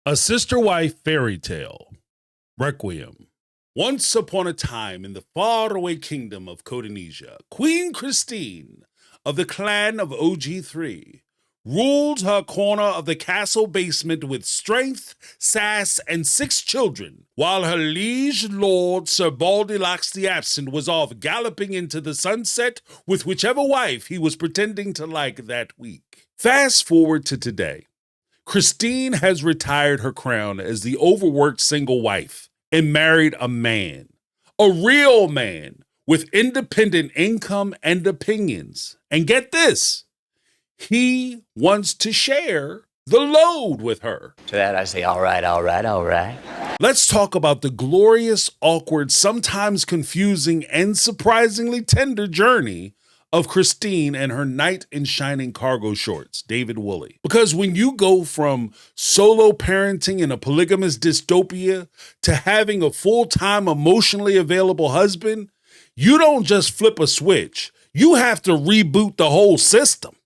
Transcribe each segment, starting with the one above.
A Sister Wife Fairy Tale, Requiem. Once upon a time in the faraway kingdom of Kodynesia, Queen Christine of the clan of OG3 ruled her corner of the castle basement with strength, sass, and 6 children, while her liege lord Sir Baldilocks the Absent was off galloping into the sunset with whichever wife he was pretending to like that week. Fast forward to today. Christine has retired her crown as the overworked single wife and married a man, a real man with independent income and opinions. And get this, he wants to share the load with her. To that I say, all right, all right, all right. Let's talk about the glorious, awkward, sometimes confusing, and surprisingly tender journey of Christine and her knight in shining cargo shorts, David Woolley. Because when you go from solo parenting in a polygamous dystopia to having a full-time emotionally available husband, you don't just flip a switch. You have to reboot the whole system.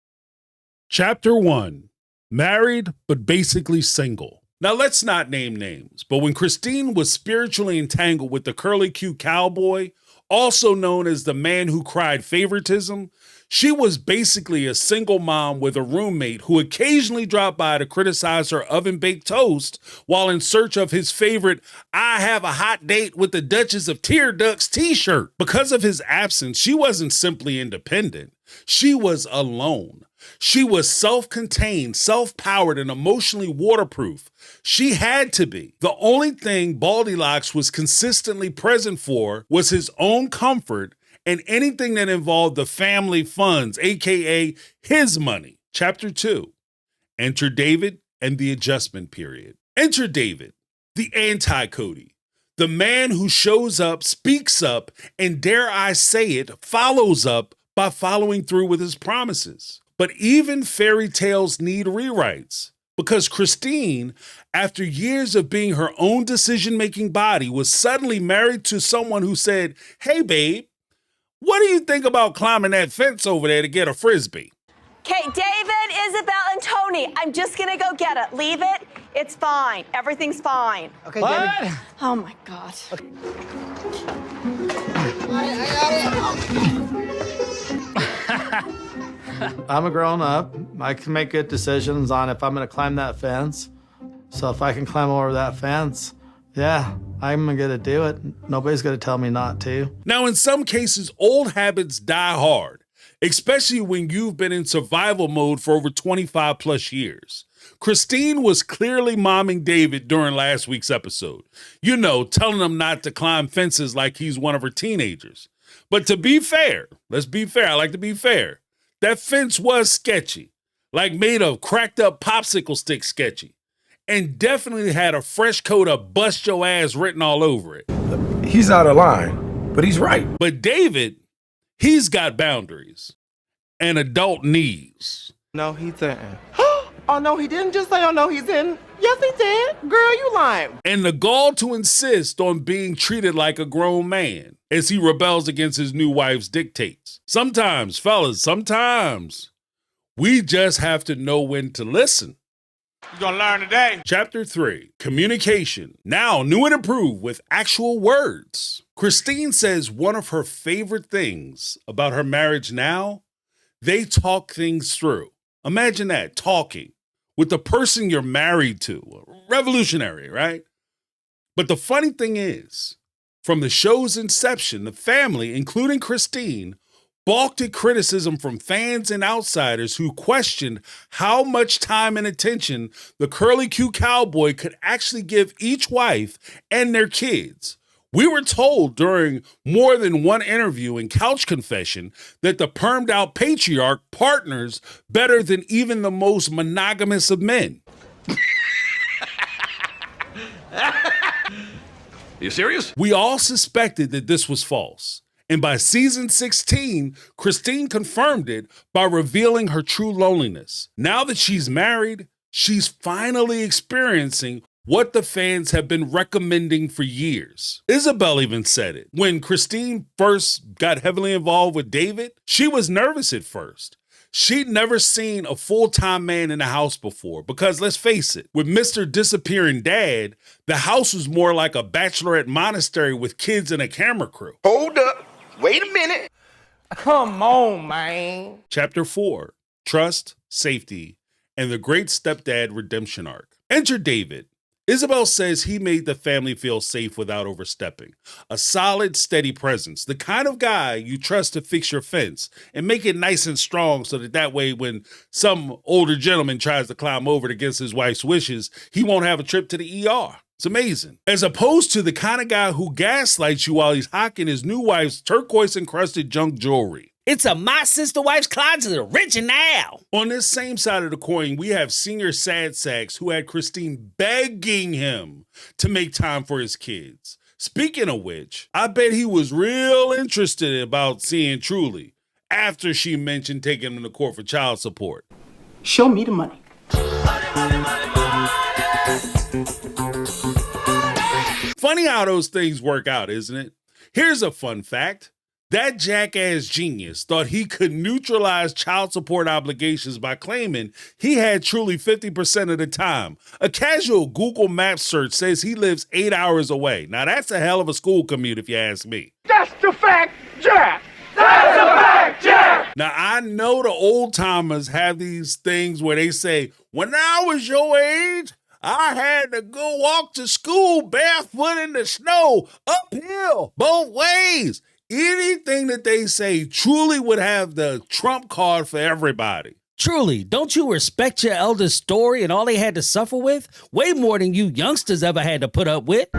Chapter 1, Married but Basically Single. Now let's not name names, but when Christine was spiritually entangled with the curly-Q cowboy, also known as the man who cried favoritism, she was basically a single mom with a roommate who occasionally dropped by to criticize her oven-baked toast while in search of his favorite "I have a hot date with the Duchess of Tear Ducks" t-shirt. Because of his absence, she wasn't simply independent. She was alone. She was self-contained, self-powered, and emotionally waterproof. She had to be. The only thing Baldilocks was consistently present for was his own comfort and anything that involved the family funds, aka his money. Chapter 2. Enter David and the adjustment period. Enter David, the anti-Cody, the man who shows up, speaks up, and dare I say it, follows up by following through with his promises. But even fairy tales need rewrites, because Christine, after years of being her own decision-making body, was suddenly married to someone who said, "Hey babe, what do you think about climbing that fence over there to get a Frisbee?" Okay, David, Isabel, and Tony, I'm just gonna go get it. Leave it. It's fine. Everything's fine. Okay, What? David. Oh my God. Okay. I'm a grown up. I can make good decisions on if I'm gonna climb that fence. So if I can climb over that fence, yeah, I'm gonna do it. Nobody's gonna tell me not to. Now, in some cases, old habits die hard, especially when you've been in survival mode for over 25 plus years. Christine was clearly momming David during last week's episode. You know, telling him not to climb fences like he's one of her teenagers. But to be fair, let's be fair, I like to be fair, that fence was sketchy, like made of cracked up popsicle stick sketchy, and definitely had a fresh coat of "bust your ass" written all over it. He's out of line, but he's right. But David, he's got boundaries and adult needs. No, he didn't. Oh, no, he didn't just say, oh, no, he didn't. Yes, he did. Girl, you lying. And the gall to insist on being treated like a grown man as he rebels against his new wife's dictates. Sometimes, fellas, sometimes we just have to know when to listen. You're gonna learn today. Chapter 3, Communication. Now new and improved with actual words. Christine says one of her favorite things about her marriage now, they talk things through. Imagine that, talking with the person you're married to. Revolutionary, right? But the funny thing is, from the show's inception, the family, including Christine, balked at criticism from fans and outsiders who questioned how much time and attention the curly-Q cowboy could actually give each wife and their kids. We were told during more than one interview and couch confession that the permed out patriarch partners better than even the most monogamous of men. You serious? We all suspected that this was false. And by season 16, Christine confirmed it by revealing her true loneliness. Now that she's married, she's finally experiencing what the fans have been recommending for years. Isabel even said it. When Christine first got heavily involved with David, she was nervous at first. She'd never seen a full-time man in the house before because, let's face it, with Mr. Disappearing Dad, the house was more like a bachelorette monastery with kids and a camera crew. Hold up. Wait a minute. Come on, man. Chapter 4, Trust, Safety, and the Great Stepdad Redemption Arc. Enter David. Isabel says he made the family feel safe without overstepping. A solid, steady presence. The kind of guy you trust to fix your fence and make it nice and strong so that way when some older gentleman tries to climb over it against his wife's wishes, he won't have a trip to the ER. It's amazing. As opposed to the kind of guy who gaslights you while he's hocking his new wife's turquoise-encrusted junk jewelry. It's a my sister wife's closet original. On this same side of the coin, we have senior sad sacks who had Christine begging him to make time for his kids. Speaking of which, I bet he was real interested about seeing Truly after she mentioned taking him to court for child support. Show me the money. Funny how those things work out, isn't it? Here's a fun fact. That jackass genius thought he could neutralize child support obligations by claiming he had Truly 50% of the time. A casual Google Maps search says he lives 8 hours away. Now that's a hell of a school commute if you ask me. That's the fact, Jack. That's the fact, Jack. Now I know the old timers have these things where they say, when I was your age, I had to go walk to school barefoot in the snow, uphill, both ways. Anything that they say truly would have the trump card for everybody. Truly, don't you respect your elders' story and all they had to suffer with? Way more than you youngsters ever had to put up with.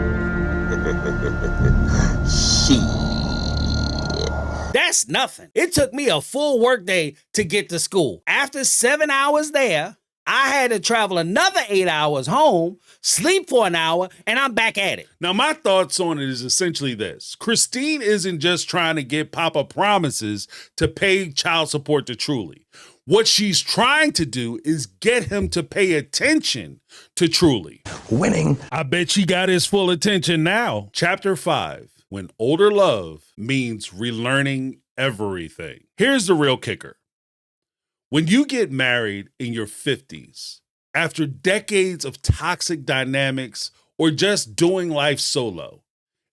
That's nothing. It took me a full workday to get to school. After 7 hours there, I had to travel another 8 hours home, sleep for an hour, and I'm back at it. Now, my thoughts on it is essentially this. Christine isn't just trying to get Papa promises to pay child support to Truly. What she's trying to do is get him to pay attention to Truly. Winning. I bet she got his full attention now. Chapter 5, When Older Love Means Relearning Everything. Here's the real kicker. When you get married in your 50s, after decades of toxic dynamics or just doing life solo,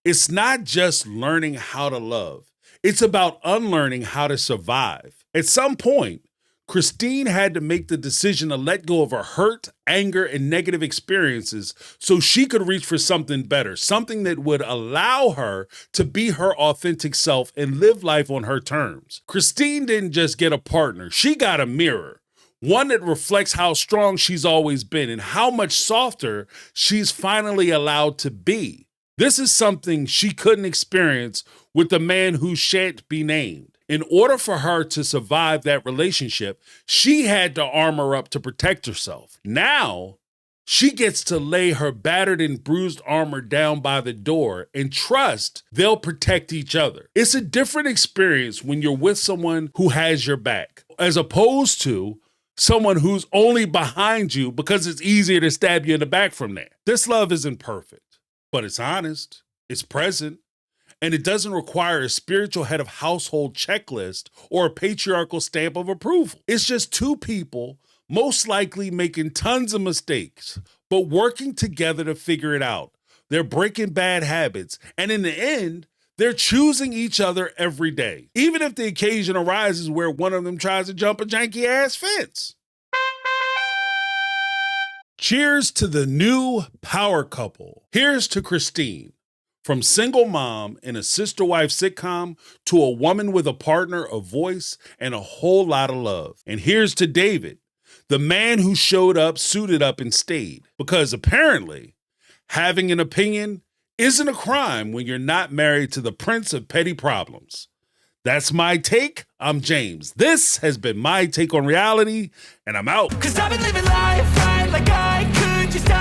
it's not just learning how to love. It's about unlearning how to survive. At some point, Christine had to make the decision to let go of her hurt, anger, and negative experiences so she could reach for something better, something that would allow her to be her authentic self and live life on her terms. Christine didn't just get a partner, she got a mirror, one that reflects how strong she's always been and how much softer she's finally allowed to be. This is something she couldn't experience with the man who shan't be named. In order for her to survive that relationship, she had to armor up to protect herself. Now, she gets to lay her battered and bruised armor down by the door and trust they'll protect each other. It's a different experience when you're with someone who has your back, as opposed to someone who's only behind you because it's easier to stab you in the back from there. This love isn't perfect, but it's honest, it's present, and it doesn't require a spiritual head of household checklist or a patriarchal stamp of approval. It's just two people, most likely making tons of mistakes, but working together to figure it out. They're breaking bad habits, and in the end, they're choosing each other every day, even if the occasion arises where one of them tries to jump a janky-ass fence. Cheers to the new power couple. Here's to Christine. From single mom in a sister-wife sitcom to a woman with a partner, a voice, and a whole lot of love. And here's to David, the man who showed up, suited up, and stayed. Because apparently, having an opinion isn't a crime when you're not married to the prince of petty problems. That's my take. I'm James. This has been my take on reality, and I'm out. 'Cause I've been living life right like I could just die.